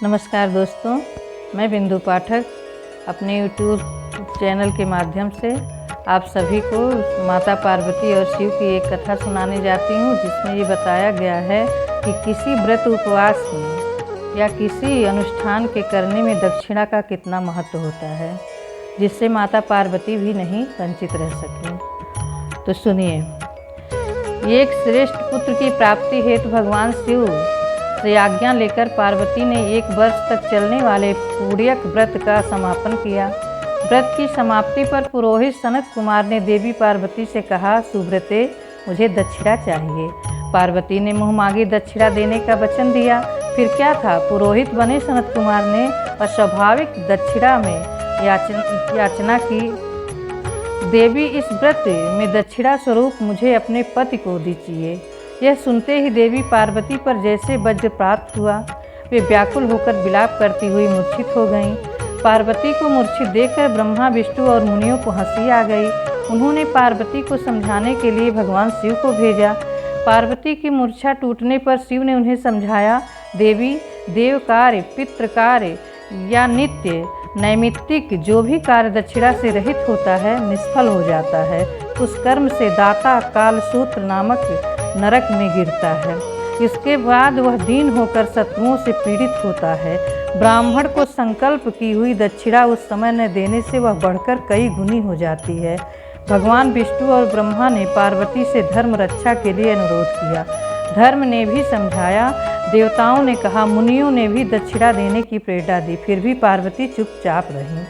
नमस्कार दोस्तों, मैं बिंदु पाठक अपने यूट्यूब चैनल के माध्यम से आप सभी को माता पार्वती और शिव की एक कथा सुनाने जाती हूँ, जिसमें ये बताया गया है कि किसी व्रत उपवास में या किसी अनुष्ठान के करने में दक्षिणा का कितना महत्व होता है, जिससे माता पार्वती भी नहीं वंचित रह सकें। तो सुनिए। एक श्रेष्ठ पुत्र की प्राप्ति हेतु भगवान शिव से आज्ञा लेकर पार्वती ने 1 वर्ष तक चलने वाले पूर्यक व्रत का समापन किया। व्रत की समाप्ति पर पुरोहित सनत कुमार ने देवी पार्वती से कहा, सुव्रते, मुझे दक्षिणा चाहिए। पार्वती ने मुँह मांगी दक्षिणा देने का वचन दिया। फिर क्या था, पुरोहित बने सनत कुमार ने अस्वाभाविक दक्षिणा में याचना की, देवी इस व्रत में दक्षिणा स्वरूप मुझे अपने पति को दीजिए। यह सुनते ही देवी पार्वती पर जैसे वज्रपात हुआ। वे व्याकुल होकर विलाप करती हुई मूर्छित हो गईं। पार्वती को मूर्छित देखकर ब्रह्मा, विष्णु और मुनियों को हंसी आ गई। उन्होंने पार्वती को समझाने के लिए भगवान शिव को भेजा। पार्वती की मूर्छा टूटने पर शिव ने उन्हें समझाया, देवी, देव कार्य, पितृ कार्य या नित्य नैमित्तिक जो भी कार्य दक्षिणा से रहित होता है, निष्फल हो जाता है। उस कर्म से दाता कालसूत्र नामक नरक में गिरता है। इसके बाद वह दीन होकर शत्रुओं से पीड़ित होता है। ब्राह्मण को संकल्प की हुई दक्षिणा उस समय न देने से वह बढ़कर कई गुनी हो जाती है। भगवान विष्णु और ब्रह्मा ने पार्वती से धर्म रक्षा के लिए अनुरोध किया। धर्म ने भी समझाया, देवताओं ने कहा, मुनियों ने भी दक्षिणा देने की प्रेरणा दी, फिर भी पार्वती चुपचाप रही।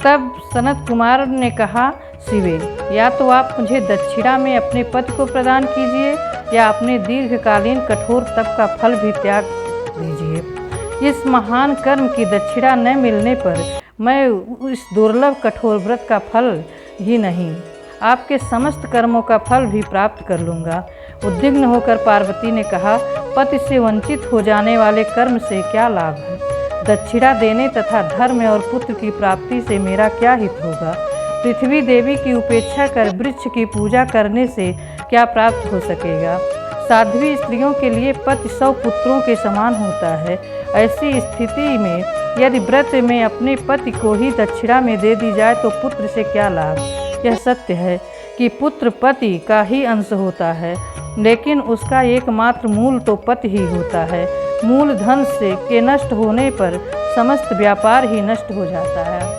तब सनत कुमार ने कहा, शिवे, या तो आप मुझे दक्षिणा में अपने पति को प्रदान कीजिए या अपने दीर्घकालीन कठोर तप का फल भी त्याग दीजिए। इस महान कर्म की दक्षिणा न मिलने पर मैं इस दुर्लभ कठोर व्रत का फल ही नहीं, आपके समस्त कर्मों का फल भी प्राप्त कर लूँगा। उद्विग्न होकर पार्वती ने कहा, पति से वंचित हो जाने वाले कर्म से क्या लाभ है? दक्षिणा देने तथा धर्म और पुत्र की प्राप्ति से मेरा क्या हित होगा? पृथ्वी देवी की उपेक्षा कर वृक्ष की पूजा करने से क्या प्राप्त हो सकेगा? साध्वी स्त्रियों के लिए पति 100 पुत्रों के समान होता है। ऐसी स्थिति में यदि व्रत में अपने पति को ही दक्षिणा में दे दी जाए तो पुत्र से क्या लाभ? यह सत्य है कि पुत्र पति का ही अंश होता है, लेकिन उसका एकमात्र मूल तो पति ही होता है। मूल धन के नष्ट होने पर समस्त व्यापार ही नष्ट हो जाता है।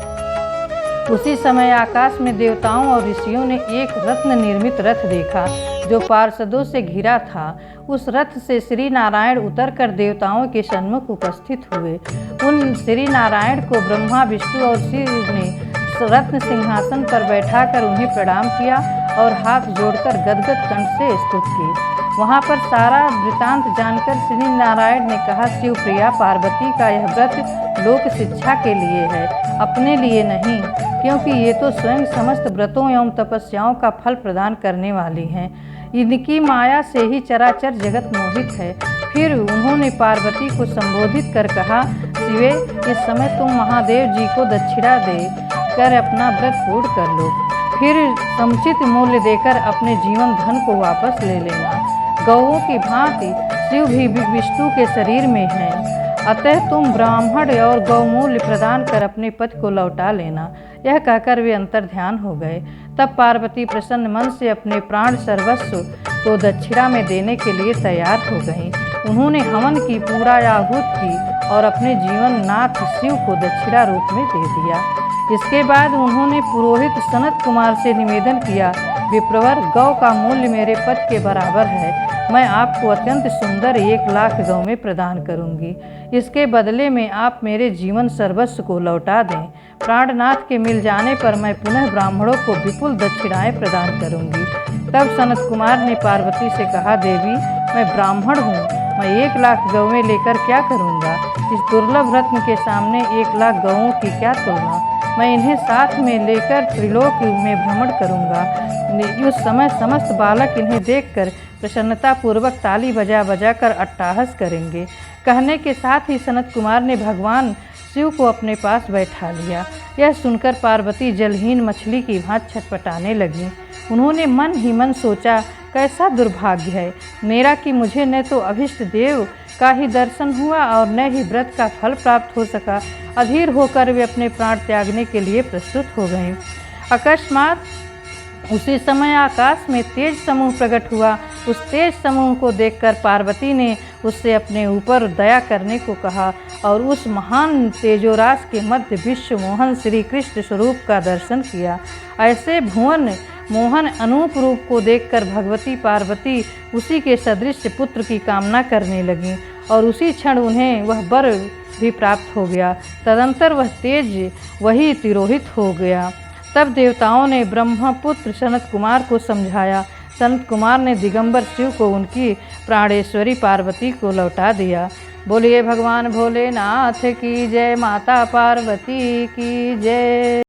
उसी समय आकाश में देवताओं और ऋषियों ने एक रत्न निर्मित रथ देखा जो पार्षदों से घिरा था। उस रथ से श्री नारायण उतरकर देवताओं के सन्मुख उपस्थित हुए। उन श्री नारायण को ब्रह्मा, विष्णु और शिव ने रत्न सिंहासन पर बैठाकर उन्हें प्रणाम किया और हाथ जोड़कर गदगद कंठ से स्तुति की। वहाँ पर सारा वृतांत जानकर श्री नारायण ने कहा, शिव प्रिया, पार्वती का यह व्रत लोक शिक्षा के लिए है, अपने लिए नहीं, क्योंकि ये तो स्वयं समस्त व्रतों एवं तपस्याओं का फल प्रदान करने वाली हैं। इनकी माया से ही चराचर जगत मोहित है। फिर उन्होंने पार्वती को संबोधित कर कहा, शिवे, इस समय तुम महादेव जी को दक्षिणा दे कर अपना व्रत पूर्ण कर लो, फिर समुचित मूल्य देकर अपने जीवन धन को वापस ले लेना। गौओं की भांति शिव भी विष्णु के शरीर में हैं, अतः तुम ब्राह्मण और गौमूल्य प्रदान कर अपने पति को लौटा लेना। यह कहकर वे अंतर्ध्यान हो गए। तब पार्वती प्रसन्न मन से अपने प्राण सर्वस्व को दक्षिणा में देने के लिए तैयार हो गईं। उन्होंने हवन की पूरा आहूत की और अपने जीवन नाथ शिव को दक्षिणा रूप में दे दिया। इसके बाद उन्होंने पुरोहित सनत कुमार से निवेदन किया, विप्रवर, गौ का मूल्य मेरे पति के बराबर है। मैं आपको अत्यंत सुंदर 1 लाख गौ में प्रदान करूंगी। इसके बदले में आप मेरे जीवन सर्वस्व को लौटा दें। प्राणनाथ के मिल जाने पर मैं पुनः ब्राह्मणों को विपुल दक्षिणाएं प्रदान करूंगी। तब सनत कुमार ने पार्वती से कहा, देवी, मैं ब्राह्मण हूँ, मैं 1 लाख गौवें लेकर क्या करूँगा? इस दुर्लभ रत्न के सामने 1 लाख गौओं की क्या तुलना? मैं इन्हें साथ में लेकर त्रिलोक में भ्रमण करूँगा। उस समय समस्त बालक इन्हें देखकर प्रसन्नतापूर्वक ताली बजा बजा कर अट्टहास करेंगे। कहने के साथ ही सनत कुमार ने भगवान शिव को अपने पास बैठा लिया। यह सुनकर पार्वती जलहीन मछली की भांति छटपटाने लगी। उन्होंने मन ही मन सोचा, कैसा दुर्भाग्य है मेरा कि मुझे न तो अभिष्ट देव का ही दर्शन हुआ और न ही व्रत का फल प्राप्त हो सका। अधीर होकर वे अपने प्राण त्यागने के लिए प्रस्तुत हो गए। अकस्मात उसी समय आकाश में तेज समूह प्रकट हुआ। उस तेज समूह को देखकर पार्वती ने उससे अपने ऊपर दया करने को कहा और उस महान तेजोरास के मध्य विश्व मोहन श्री कृष्ण स्वरूप का दर्शन किया। ऐसे भुवन मोहन अनूप रूप को देखकर भगवती पार्वती उसी के सदृश पुत्र की कामना करने लगीं और उसी क्षण उन्हें वह वर भी प्राप्त हो गया। तदंतर वह तेज वही तिरोहित हो गया। तब देवताओं ने ब्रह्मपुत्र सनत कुमार को समझाया। सनत कुमार ने दिगंबर शिव को उनकी प्राणेश्वरी पार्वती को लौटा दिया। बोलिए भगवान भोलेनाथ की जय, माता पार्वती की जय।